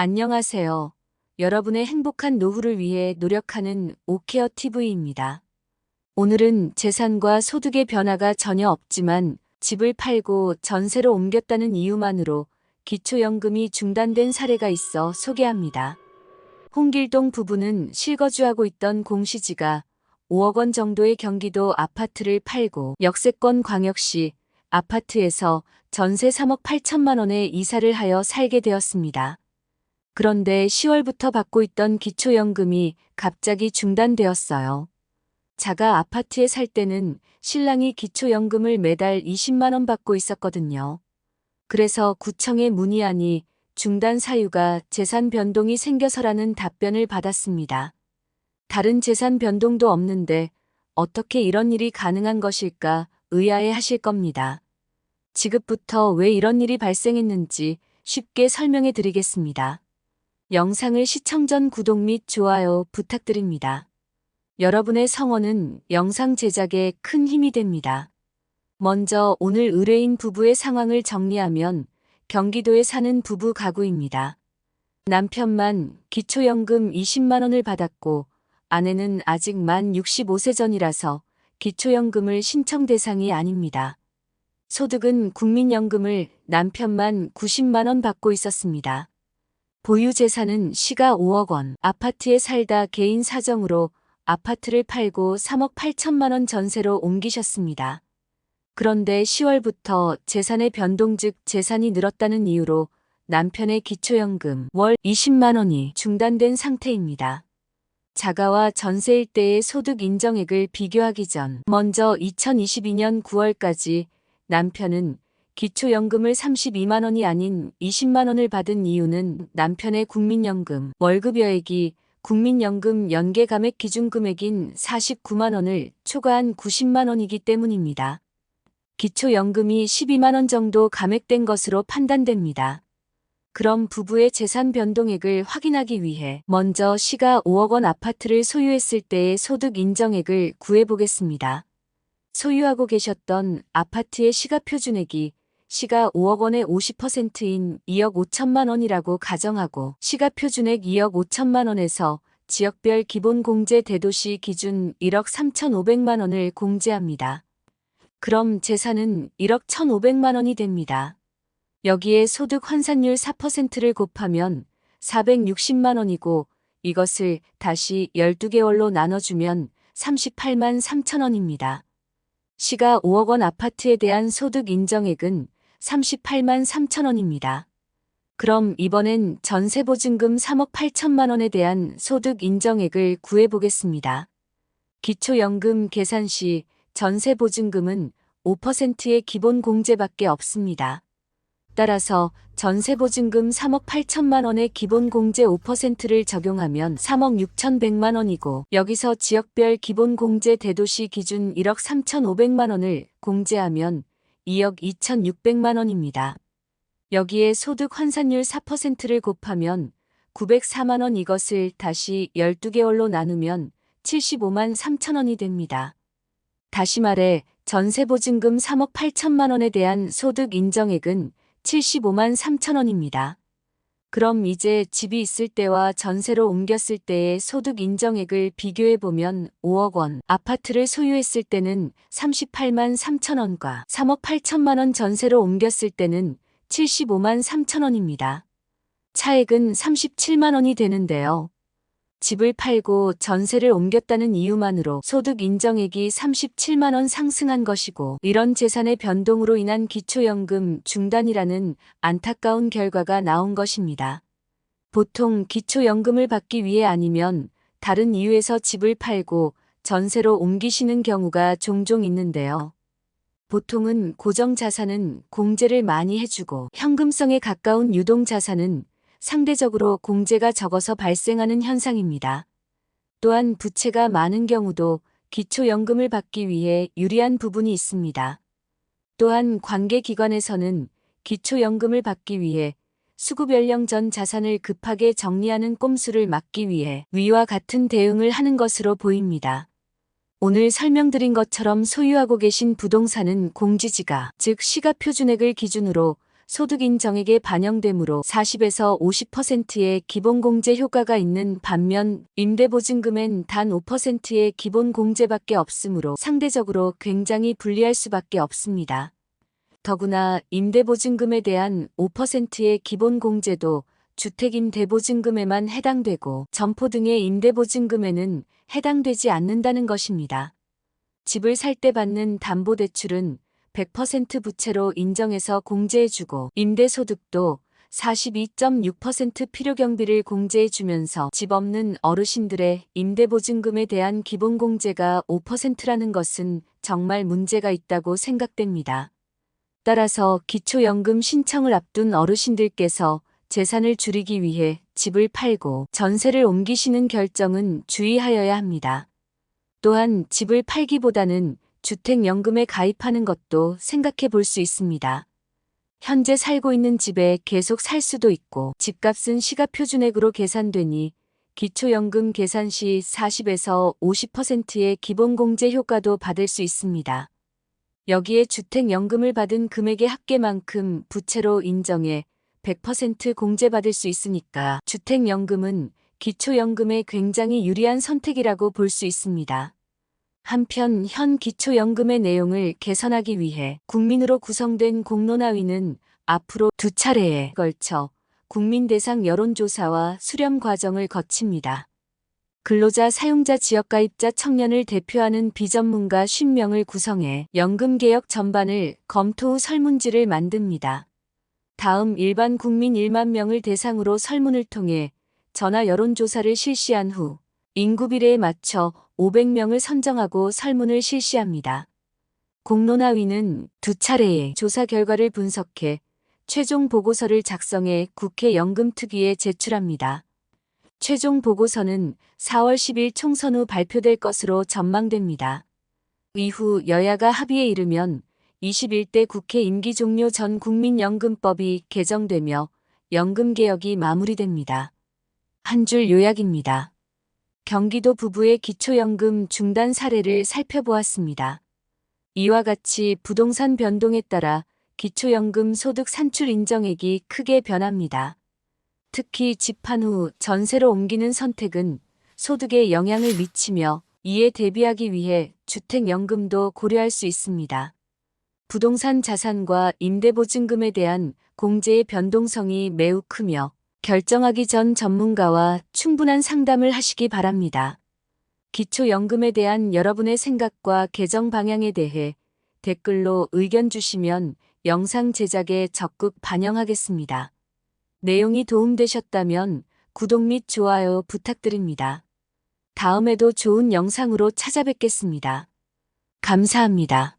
안녕하세요. 여러분의 행복한 노후를 위해 노력하는 오케어 TV입니다. 오늘은 재산과 소득의 변화가 전혀 없지만 집을 팔고 전세로 옮겼다는 이유만으로 기초연금이 중단된 사례가 있어 소개합니다. 홍길동 부부는 실거주하고 있던 공시지가 5억 원 정도의 경기도 아파트를 팔고 역세권 광역시 아파트에서 전세 3억 8천만 원에 이사를 하여 살게 되었습니다. 그런데 10월부터 받고 있던 기초연금이 갑자기 중단되었어요. 자가 아파트에 살 때는 신랑이 기초연금을 매달 20만 원 받고 있었거든요. 그래서 구청에 문의하니 중단 사유가 재산 변동이 생겨서라는 답변을 받았습니다. 다른 재산 변동도 없는데 어떻게 이런 일이 가능한 것일까 의아해 하실 겁니다. 지금부터 왜 이런 일이 발생했는지 쉽게 설명해 드리겠습니다. 영상을 시청 전 구독 및 좋아요 부탁드립니다. 여러분의 성원은 영상 제작에 큰 힘이 됩니다. 먼저 오늘 의뢰인 부부의 상황을 정리하면 경기도에 사는 부부 가구입니다. 남편만 기초연금 20만 원을 받았고 아내는 아직 만 65세 전이라서 기초연금을 신청 대상이 아닙니다. 소득은 국민연금을 남편만 90만 원 받고 있었습니다. 보유 재산은 시가 5억 원, 아파트에 살다 개인 사정으로 아파트를 팔고 3억 8천만 원 전세로 옮기셨습니다. 그런데 10월부터 재산의 변동 즉 재산이 늘었다는 이유로 남편의 기초연금 월 20만 원이 중단된 상태입니다. 자가와 전세일 때의 소득 인정액을 비교하기 전 먼저 2022년 9월까지 남편은 기초연금을 32만 원이 아닌 20만 원을 받은 이유는 남편의 국민연금 월급여액이 국민연금 연계 감액 기준 금액인 49만 원을 초과한 90만 원이기 때문입니다. 기초연금이 12만 원 정도 감액된 것으로 판단됩니다. 그럼 부부의 재산 변동액을 확인하기 위해 먼저 시가 5억 원 아파트를 소유했을 때의 소득 인정액을 구해보겠습니다. 소유하고 계셨던 아파트의 시가표준액이 시가 5억 원의 50%인 2억 5천만 원이라고 가정하고 시가표준액 2억 5천만 원에서 지역별 기본공제 대도시 기준 1억 3,500만 원을 공제합니다. 그럼 재산은 1억 1,500만 원이 됩니다. 여기에 소득 환산율 4%를 곱하면 460만 원이고 이것을 다시 12개월로 나눠주면 38만 3천 원입니다. 시가 5억 원 아파트에 대한 소득 인정액은 38만 3천 원입니다. 그럼 이번엔 전세보증금 3억 8천만 원에 대한 소득 인정액을 구해보겠습니다. 기초연금 계산 시 전세보증금은 5%의 기본 공제밖에 없습니다. 따라서 전세보증금 3억 8천만 원의 기본 공제 5%를 적용하면 3억 6,100만 원이고 여기서 지역별 기본 공제 대도시 기준 1억 3,500만 원을 공제하면 2억 2,600만 원입니다. 여기에 소득 환산율 4%를 곱하면 904만 원 이것을 다시 12개월로 나누면 75만 3천 원이 됩니다. 다시 말해 전세보증금 3억 8천만 원에 대한 소득 인정액은 75만 3천 원입니다. 그럼 이제 집이 있을 때와 전세로 옮겼을 때의 소득 인정액을 비교해보면 5억 원 아파트를 소유했을 때는 38만 3천 원과 3억 8천만 원 전세로 옮겼을 때는 75만 3천 원입니다. 차액은 37만 원이 되는데요. 집을 팔고 전세를 옮겼다는 이유만으로 소득 인정액이 37만 원 상승한 것이고 이런 재산의 변동으로 인한 기초연금 중단이라는 안타까운 결과가 나온 것입니다. 보통 기초연금을 받기 위해 아니면 다른 이유에서 집을 팔고 전세로 옮기시는 경우가 종종 있는데요. 보통은 고정자산은 공제를 많이 해주고 현금성에 가까운 유동자산은 상대적으로 공제가 적어서 발생하는 현상입니다. 또한 부채가 많은 경우도 기초연금을 받기 위해 유리한 부분이 있습니다. 또한 관계기관에서는 기초연금을 받기 위해 수급 연령 전 자산을 급하게 정리하는 꼼수를 막기 위해 위와 같은 대응을 하는 것으로 보입니다. 오늘 설명드린 것처럼 소유하고 계신 부동산은 공시지가 즉 시가표준액을 기준으로 소득 인정액에 반영되므로 40에서 50%의 기본공제 효과가 있는 반면 임대보증금엔 단 5%의 기본공제밖에 없으므로 상대적으로 굉장히 불리할 수밖에 없습니다. 더구나 임대보증금에 대한 5%의 기본공제도 주택임대보증금에만 해당되고 점포 등의 임대보증금에는 해당되지 않는다는 것입니다. 집을 살 때 받는 담보대출은 100% 부채로 인정해서 공제해주고 임대소득도 42.6% 필요경비를 공제해주면서 집 없는 어르신들의 임대보증금에 대한 기본공제가 5%라는 것은 정말 문제가 있다고 생각됩니다. 따라서 기초연금 신청을 앞둔 어르신들께서 재산을 줄이기 위해 집을 팔고 전세를 옮기시는 결정은 주의하여야 합니다. 또한 집을 팔기보다는 주택연금에 가입하는 것도 생각해 볼 수 있습니다. 현재 살고 있는 집에 계속 살 수도 있고 집값은 시가표준액으로 계산되니 기초연금 계산 시 40에서 50%의 기본공제 효과도 받을 수 있습니다. 여기에 주택연금을 받은 금액의 합계만큼 부채로 인정해 100% 공제받을 수 있으니까 주택연금은 기초연금에 굉장히 유리한 선택이라고 볼 수 있습니다. 한편 현 기초연금의 내용을 개선하기 위해 국민으로 구성된 공론화위는 앞으로 2차례에 걸쳐 국민 대상 여론조사와 수렴 과정을 거칩니다. 근로자, 사용자, 지역가입자, 청년을 대표하는 비전문가 50명을 구성해 연금개혁 전반을 검토 후 설문지를 만듭니다. 다음 일반 국민 1만 명을 대상으로 설문을 통해 전화 여론조사를 실시한 후 인구 비례에 맞춰 500명을 선정하고 설문을 실시합니다. 공론화위는 2차례의 조사 결과를 분석해 최종 보고서를 작성해 국회 연금특위에 제출합니다. 최종 보고서는 4월 10일 총선 후 발표될 것으로 전망됩니다. 이후 여야가 합의에 이르면 21대 국회 임기 종료 전 국민연금법이 개정되며 연금개혁이 마무리됩니다. 한 줄 요약입니다. 경기도 부부의 기초연금 중단 사례를 살펴보았습니다. 이와 같이 부동산 변동에 따라 기초연금 소득 산출 인정액이 크게 변합니다. 특히 집판 후 전세로 옮기는 선택은 소득에 영향을 미치며 이에 대비하기 위해 주택연금도 고려할 수 있습니다. 부동산 자산과 임대보증금에 대한 공제의 변동성이 매우 크며 결정하기 전 전문가와 충분한 상담을 하시기 바랍니다. 기초연금에 대한 여러분의 생각과 개정 방향에 대해 댓글로 의견 주시면 영상 제작에 적극 반영하겠습니다. 내용이 도움되셨다면 구독 및 좋아요 부탁드립니다. 다음에도 좋은 영상으로 찾아뵙겠습니다. 감사합니다.